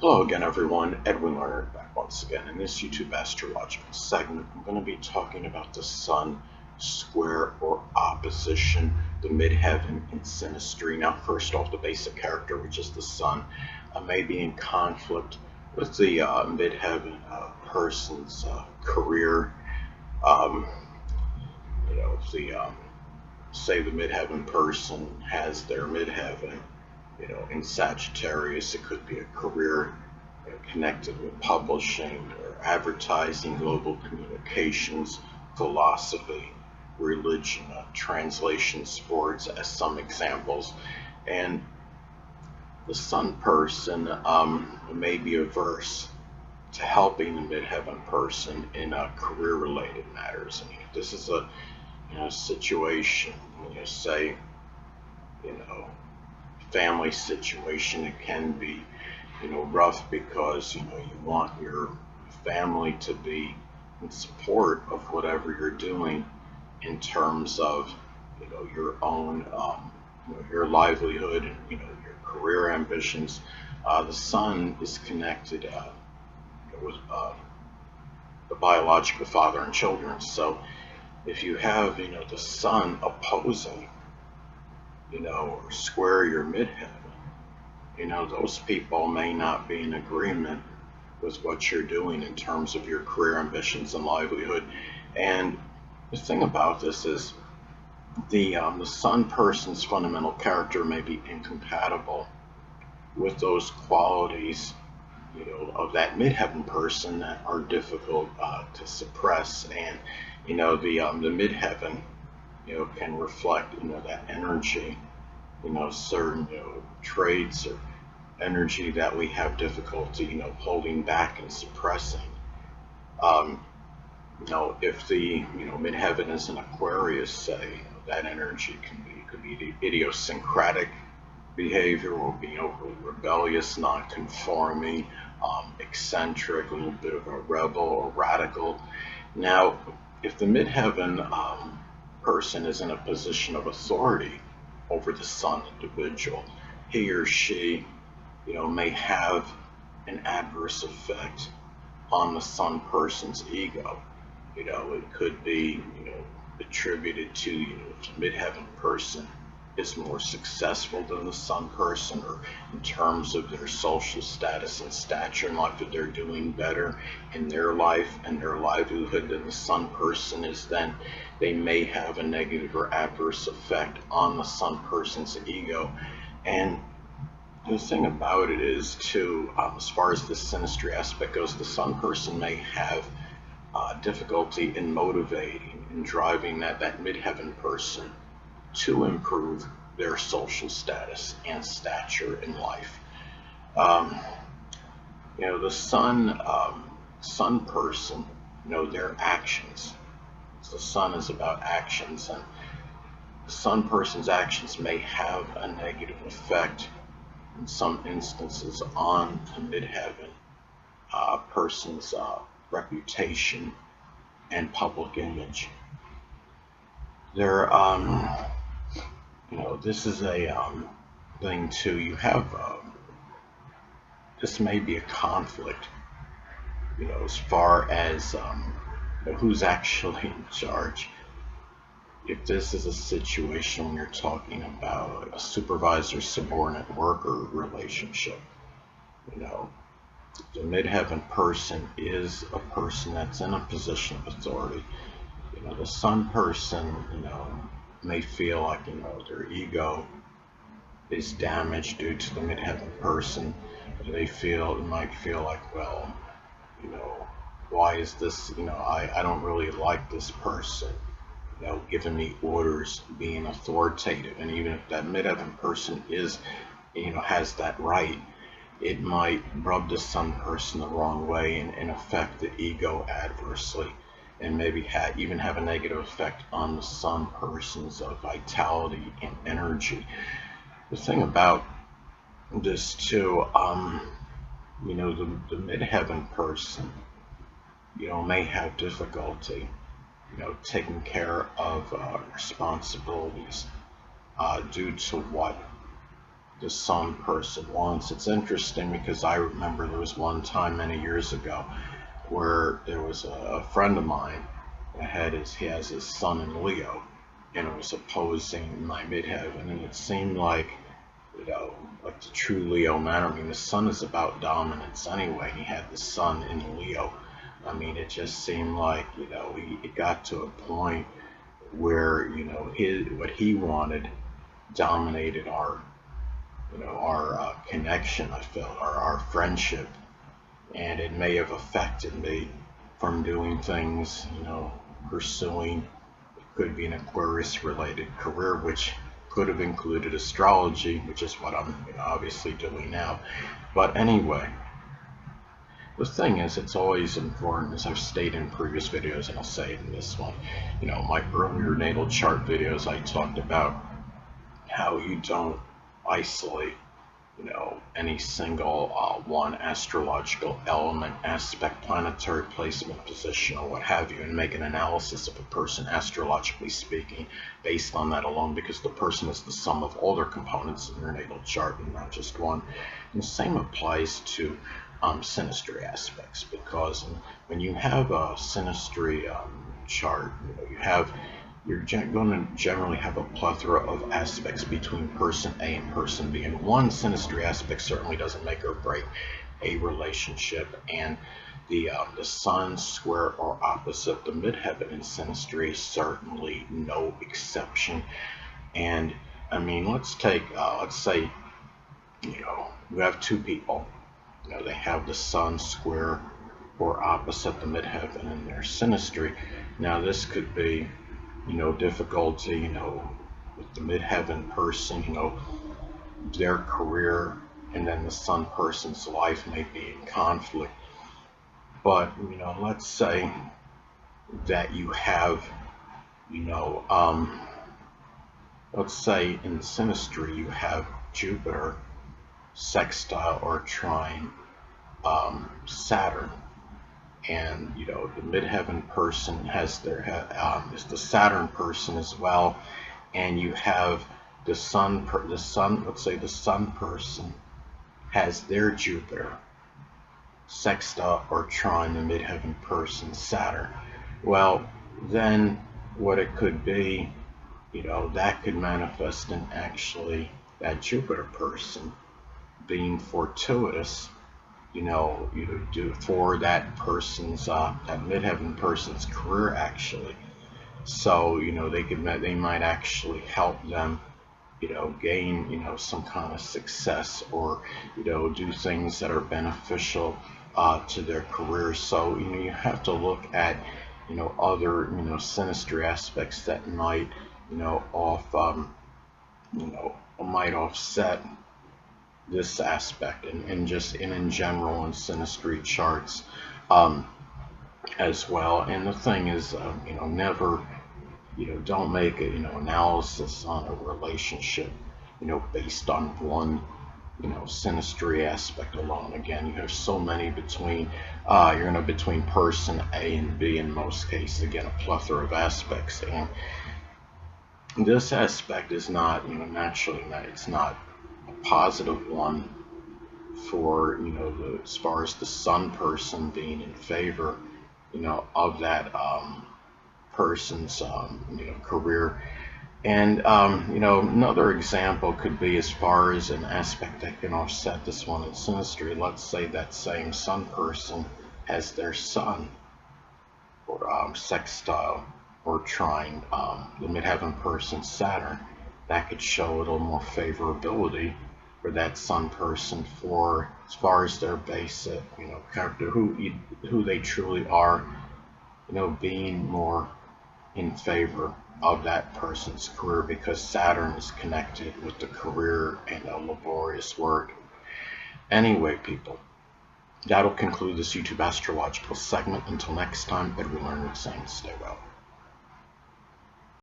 Hello again, everyone. Edwin Learnard back once again. In this YouTube astrological segment, I'm going to be talking about the Sun, square or opposition, the midheaven in Synastry. Now, first off, the basic character, which is the Sun, may be in conflict with the midheaven person's career. Um, if the say the midheaven person has their midheaven in Sagittarius, it could be a career connected with publishing or advertising, global communications, philosophy, religion, translation, sports, as some examples. And the Sun person may be averse to helping the midheaven person in career-related matters. I mean, if this is a situation, say, you know, family situation, it can be rough because you want your family to be in support of whatever you're doing in terms of your own your livelihood and your career ambitions. The Sun is connected with the biological father and children. So if you have the Sun opposing or square your midheaven, those people may not be in agreement with what you're doing in terms of your career ambitions and livelihood. And the thing about this is the Sun person's fundamental character may be incompatible with those qualities, of that midheaven person that are difficult to suppress. And the midheaven, can reflect that energy, certain traits or energy that we have difficulty, holding back and suppressing. Um, if the midheaven is an Aquarius, say, that energy could be the idiosyncratic behavior, or being overly rebellious, non-conforming, eccentric, a little bit of a rebel or radical. Now, if the midheaven person is in a position of authority over the Sun individual, he or she may have an adverse effect on the Sun person's ego. It could be, attributed to, the midheaven person is more successful than the Sun person, or in terms of their social status and stature in life, that they're doing better in their life and their livelihood than the Sun person is, then they may have a negative or adverse effect on the Sun person's ego. And the thing about it is, too, as far as the Synastry aspect goes, the Sun person may have difficulty in motivating and driving that midheaven person to improve their social status and stature in life. Um, the Sun person, their actions. The Sun is about actions, and the Sun person's actions may have a negative effect in some instances on the midheaven person's reputation and public image. There, this is a thing too. You have this may be a conflict, as far as who's actually in charge. If this is a situation when you're talking about a supervisor-subordinate worker relationship, the midheaven person is a person that's in a position of authority. The Sun person, may feel like, their ego is damaged due to the midheaven person. They might feel like, well, why is this, I don't really like this person, giving me orders, being authoritative. And even if that midheaven person is, has that right, it might rub the Sun person the wrong way and affect the ego adversely, and maybe even have a negative effect on the Sun person's vitality and energy. The thing about this too, the midheaven person, may have difficulty, taking care of responsibilities due to what the sun person wants. It's interesting because I remember there was one time many years ago where there was a friend of mine that he has his sun in Leo, and it was opposing my midheaven, and it seemed like, like the true Leo man. I mean, the sun is about dominance anyway. He had the sun in Leo. I mean, it just seemed like, it got to a point where, what he wanted dominated our connection. I felt our friendship, and it may have affected me from doing things, pursuing. It could be an Aquarius-related career, which could have included astrology, which is what I'm obviously doing now. But anyway, the thing is, it's always important, as I've stated in previous videos, and I'll say it in this one, my earlier natal chart videos, I talked about how you don't isolate, any single one astrological element, aspect, planetary placement, position, or what have you, and make an analysis of a person astrologically speaking based on that alone, because the person is the sum of all their components in their natal chart and not just one. And the same applies to synastry aspects, because when you have a synastry chart, you're going to generally have a plethora of aspects between person A and person B, and one synastry aspect certainly doesn't make or break a relationship. And the sun square or opposite the midheaven in synastry is certainly no exception. And I mean, let's say you have two people, they have the sun square or opposite the midheaven in their synastry. Now this could be difficulty, with the midheaven person, their career, and then the sun person's life may be in conflict. But, let's say that you have, let's say in synastry you have Jupiter sextile or trine Saturn. And the midheaven person has is the Saturn person as well, and you have the sun. Let's say the sun person has their Jupiter sextile or trine the midheaven person Saturn. Well, then what it could be, that could manifest in actually that Jupiter person being fortuitous, for that person's that midheaven person's career actually. So they might actually help them, gain some kind of success, or do things that are beneficial to their career. So you have to look at other synastry aspects that might might offset this aspect, and just in general in synastry charts as well. And the thing is, never, don't make a analysis on a relationship based on one synastry aspect alone. Again, you have so many between between person A and B in most cases. Again, a plethora of aspects, and this aspect is not naturally that it's not positive one for as far as the sun person being in favor of that person's career. And another example could be as far as an aspect that can offset this one in synastry. Let's say that same sun person has their sun or sextile or trine the midheaven person Saturn. That could show a little more favorability for that sun person for as far as their basic character, who they truly are, being more in favor of that person's career, because Saturn is connected with the career and a laborious work. Anyway, people, that'll conclude this YouTube astrological segment. Until next time, Edwin Learnard saying stay well.